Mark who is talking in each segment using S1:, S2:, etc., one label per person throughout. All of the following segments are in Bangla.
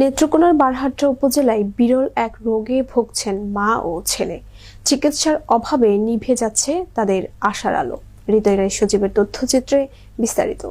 S1: নেত্রকোনার বারহাট্টা উপজেলায় বিরল এক রোগে ভুগছেন মা ও ছেলে। চিকিৎসার অভাবে নিভে যাচ্ছে তাদের আশার আলো। হৃদয় রায় সজীবের তথ্যচিত্রে বিস্তারিত।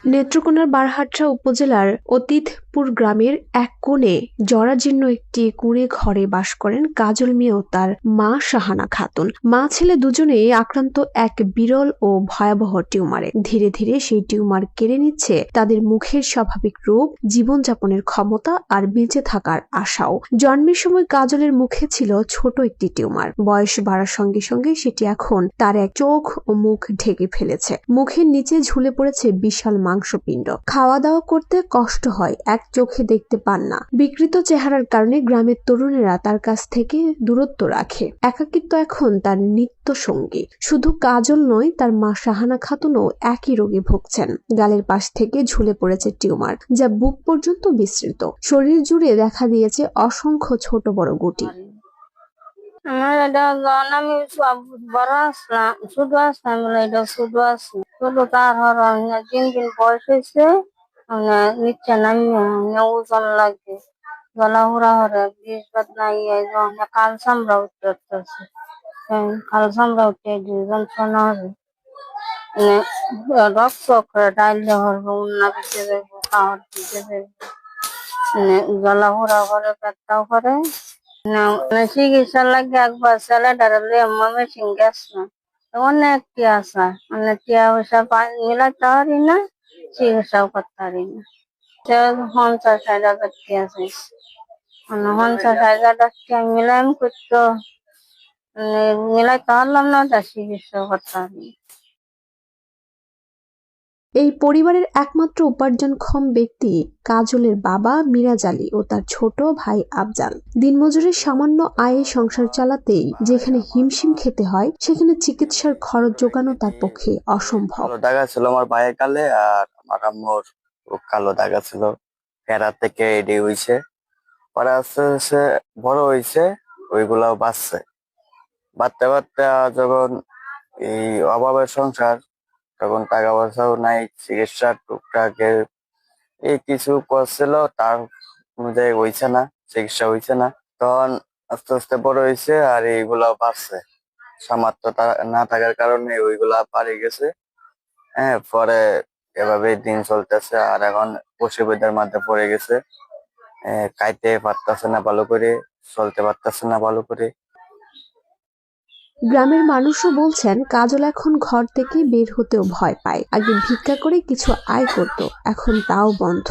S1: নেত্রকোনার বারহাট্টা উপজেলার অতীতপুর গ্রামের এক কোণে জরাজীর্ণ একটি কুঁড়ে ঘরে বাস করেন কাজল মিয়া ও তার মা শাহানা খাতুন। মা ছেলে দুজনেই আক্রান্ত এক বিরল ও ভয়াবহ টিউমারে। ধীরে ধীরে সেই টিউমার কেড়ে নিচ্ছে তাদের মুখের স্বাভাবিক রূপ, জীবনযাপনের ক্ষমতা আর বেঁচে থাকার আশাও। জন্মের সময় কাজলের মুখে ছিল ছোট একটি টিউমার। বয়স বাড়ার সঙ্গে সঙ্গে সেটি এখন তার এক চোখ ও মুখ ঢেকে ফেলেছে। মুখের নিচে ঝুলে পড়েছে বিশাল মাংসপিণ্ড। খাওয়া দাওয়া করতে কষ্ট হয়, এক চোখে দেখতে পান না। বিকৃত চেহারার কারণে গ্রামের তরুণেরা তার কাছ থেকে দূরত্ব রাখে। একাকিত্ব এখন তার নিত্য সঙ্গী। শুধু কাজল নয়, তার মা শাহানা খাতুনও একই রোগে ভুগছেন। গালের পাশ থেকে ঝুলে পড়েছে টিউমার, যা বুক পর্যন্ত বিস্তৃত। শরীর জুড়ে দেখা দিয়েছে অসংখ্য ছোট বড় গুটি।
S2: আমার এটা আমি বড় আসলাম, শুধু আসলাম, এটা শুধু আছে, শুধু তার হর 3 দিন বয়স হয়েছে। নিচে নামিয়ে ওজন লাগে, গলা হুড়া হরে, বিষ বাদ নাই, কাল সামরা উঠতে উঠতেছে, কাল সামরা উঠতে যন্ত্রণা হবে, রক্ত করে ডাইলে হরবো, উন্না দিতে যাবো, খাওয়ার দিতে যাবো, গলা হুড়া করে, পেটটাও করে। চিকিৎসা লাগে একবার ছেলেটারে মেশিন গেছে, অনেকটি আসা, মানে টিয়া পয়সা মিলাইতে পারি না, চিকিৎসাও করতে পারি না। 50-60 হাজার টিয়া চাইছে, 50-60 হাজার টিয়া মিলাইম করতো, মিলাইতে পারলাম না, তার চিকিৎসা করতে পারি।
S1: এই পরিবারের একমাত্র উপার্জনক্ষম ব্যক্তি কাজলের বাবা মিরাজ আলী ও তার ছোট ভাই আফজাল। দিনমজুরের সামান্য আয়ে সংসার চালাতেই যেখানে হিমশিম খেতে হয়, সেখানে চিকিৎসার খরচ জোগানো তার পক্ষে অসম্ভব।
S3: কালো দাগা ছিল আমার ভাইয়ের গালে, আর আমার আম্মুর কালো দাগা ছিল। ফেরা থেকে এডি হইছে, পরে আস্তে আস্তে বড় হইছে, ওইগুলাও বাঁচছে। বাড়তে বাড়তে যখন এই অভাবের সংসার, তখন টাকা পয়সাও নাই, চিকিৎসার টুকটাকের এই কিছু করছিল, তার অনুযায়ী হইছে না, চিকিৎসা হইছে না। তখন আস্তে আস্তে বড় হয়েছে, আর এইগুলাও বাড়ছে। সামর্থ্য না থাকার কারণে ওইগুলা পারে গেছে। হ্যাঁ, পরে এভাবে দিন চলতেছে, আর এখন অসুবিধার মধ্যে পড়ে গেছে। খাইতে পারতেছে না ভালো করে, চলতে পারতেছে না ভালো করে।
S1: গ্রামের মানুষও বলছেন, কাজল এখন ঘর থেকে বের হতেও ভয় পায়। আগে ভিক্ষা করে কিছু আয় করত, এখন তাও বন্ধ।